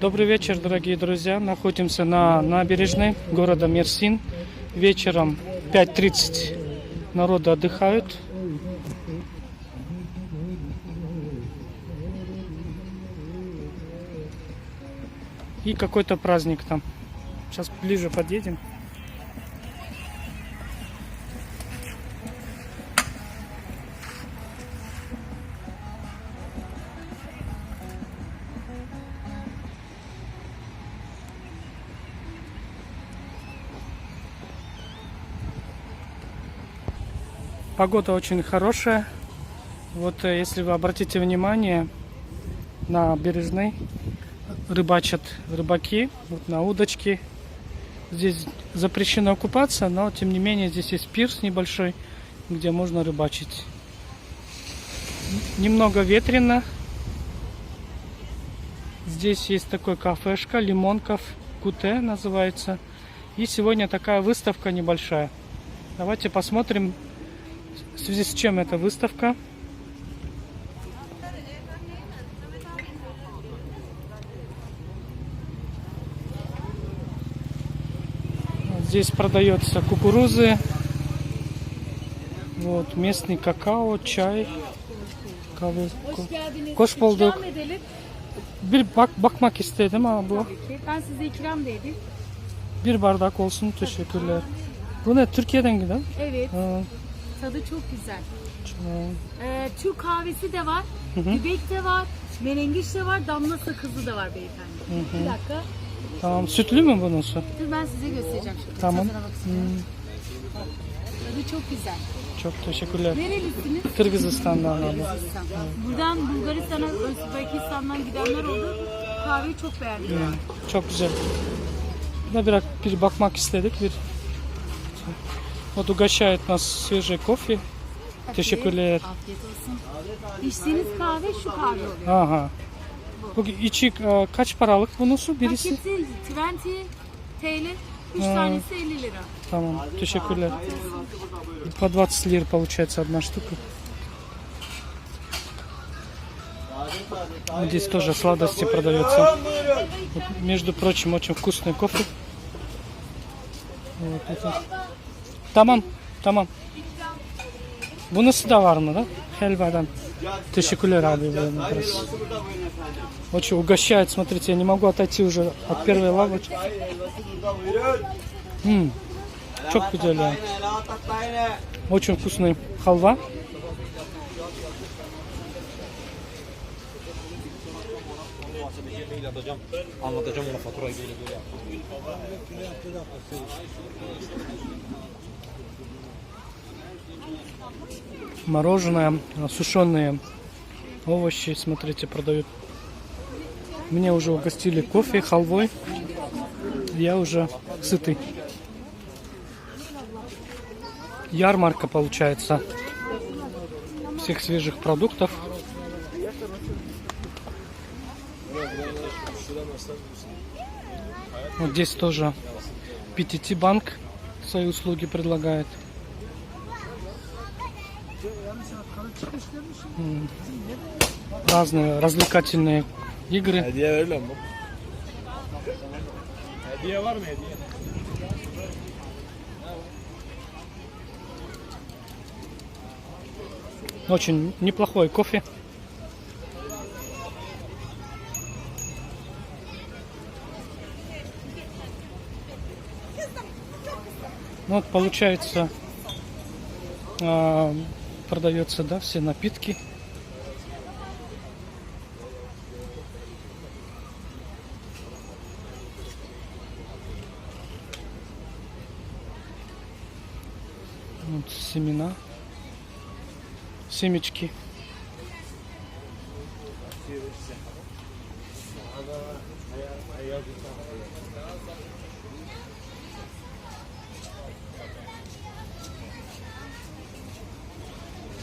Добрый вечер, дорогие друзья. Находимся на набережной города Мерсин. Вечером 5:30 народу отдыхают. И какой-то праздник там. Сейчас ближе подъедем. Погода очень хорошая. Вот если вы обратите внимание, на бережной рыбачат рыбаки, вот на удочке. Здесь запрещено купаться, но тем не менее здесь есть пирс небольшой, где можно рыбачить. Немного ветрено. Здесь есть такой кафешка, Лимонков Куте называется. И сегодня такая выставка небольшая. Давайте посмотрим, в связи с чем эта выставка. Здесь продается кукурузы, вот, местный какао, чай. Hoş bulduk. Bir bakmak istedim abla. Ben size ikram da edeyim. Bir bardak olsun, teşekkürler. Bu ne, Türkiye'den giden? Evet. Ha, Tadı çok güzel. tamam. Türk kahvesi de var, dübek de var, menengiş de var, damla sakızı da var beyefendi. Bir dakika. Tamam. Sütlü mü bunun su? Dur ben size göstereceğim şimdi. Tamam. Tadına bakın. Tadı çok güzel. Çok teşekkürler. Nerelisiniz? Kırgızistan'dan abla. Kırgızistan. Buradan Bulgaristan'a, Özbekistan'dan gidenler oldu. Kahveyi çok beğendiler. Çok güzel. Bir bakmak istedik. Вот угощает нас свежий кофе. Teşekkürler. Afiyet olsun. İçtiğiniz kahve şu kahve oluyor. Aha. Bu içi kaç paralık bunun su? Birisi? Paketi 20 TL, 3 tanesi 50 lira. Tamam. Teşekkürler. По 20 лир получается одна штука. Здесь тоже сладости продается. Вот, между прочим, очень вкусный кофе. Вот это. Tamam. Bunun da var mı da? Helvadan. Teşekkürler abi. Очень угощает, смотрите, я не могу отойти уже от первой лавочки. Çok güzel ya. Очень вкусный халва. Anlatacağım ona faturayı böyle. Мороженое, сушеные овощи, смотрите, продают. Мне уже угостили кофе, халвой. Я уже сытый. Ярмарка получается всех свежих продуктов. Вот здесь тоже PTT банк свои услуги предлагает. Разные развлекательные игры. Hediye veriyor mu? Hediye var mı hediye? Очень неплохой кофе. Ну, вот получается, продается, да, все напитки. Вот семена, семечки.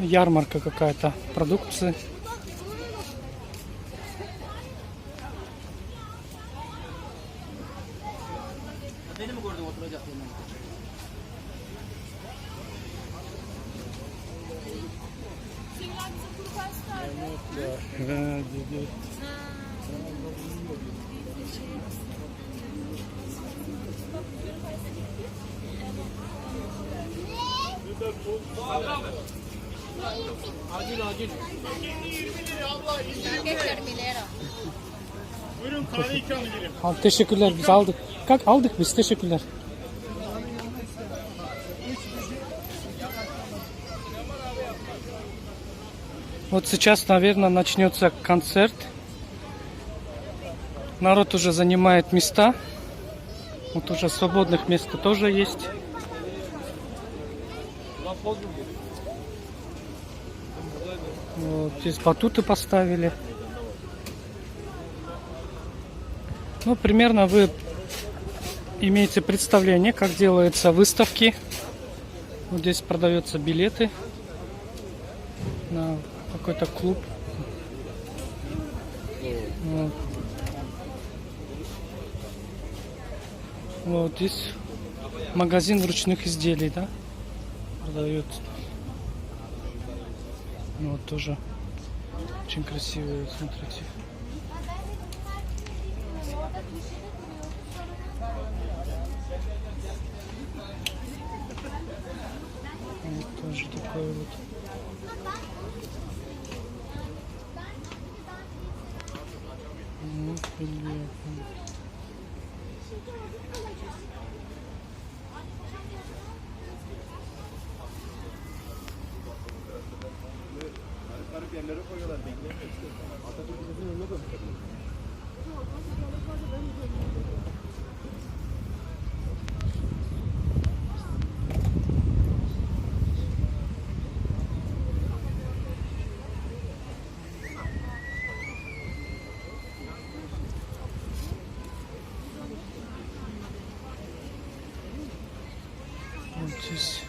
Ярмарка какая-то продукции. Buyurun kahve ikram edelim. Al, teşekkürler, biz aldık. Kalk, aldık biz, teşekkürler. Вот сейчас, наверное, начнется концерт. Народ уже занимает места. Вот уже свободных мест тоже есть. Вот здесь батуты поставили. Ну, примерно вы имеете представление, как делаются выставки. Вот здесь продаются билеты на какой-то клуб. Вот. Вот здесь магазин ручных изделий, да, продается. Вот тоже очень красивые, смотрите. Вот тоже такой вот. Ну, приятно. Yerlere koyuyorlar, beklemiyor işte. Atatürk'ümüzün önüne de bakabilir. Вот здесь.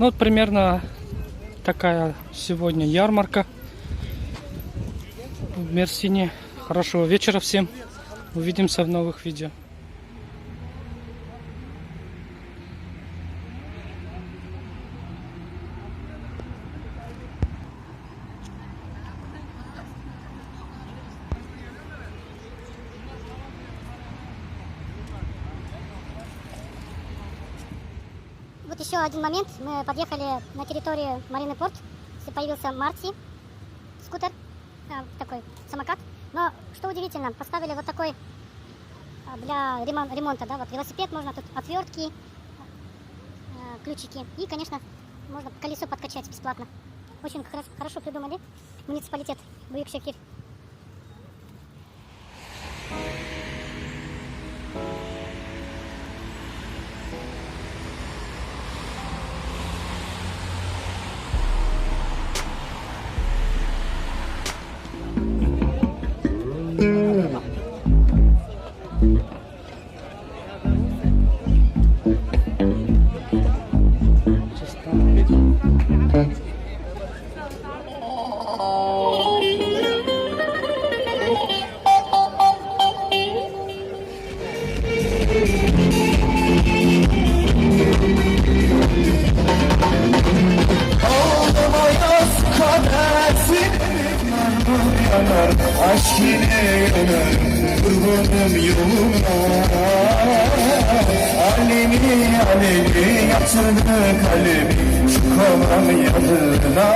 Ну вот примерно такая сегодня ярмарка в Мерсине. Хорошего вечера всем. Увидимся в новых видео. Вот еще один момент. Мы подъехали на территорию Марины Порт. Появился Марти, скутер, такой самокат. Но что удивительно, поставили вот такой для ремонта, да, вот велосипед, можно тут отвертки, ключики. И, конечно, можно колесо подкачать бесплатно. Очень хорошо придумали. Муниципалитет Büyükşehir. Aşk ile kurbanım yoluna. Alemi alemi yatırdı kalemi şu kovan yanına.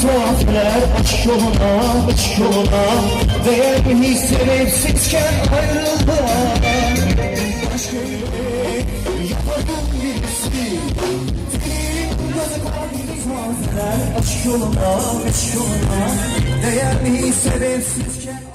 Tuhaflar aşk yoluna değerli sebepsizken ayrıldılar. Aşk öyle yapalım birisi Gözü kalbimiz manzara aşk yoluna, aşk yoluna değerli sebepsizken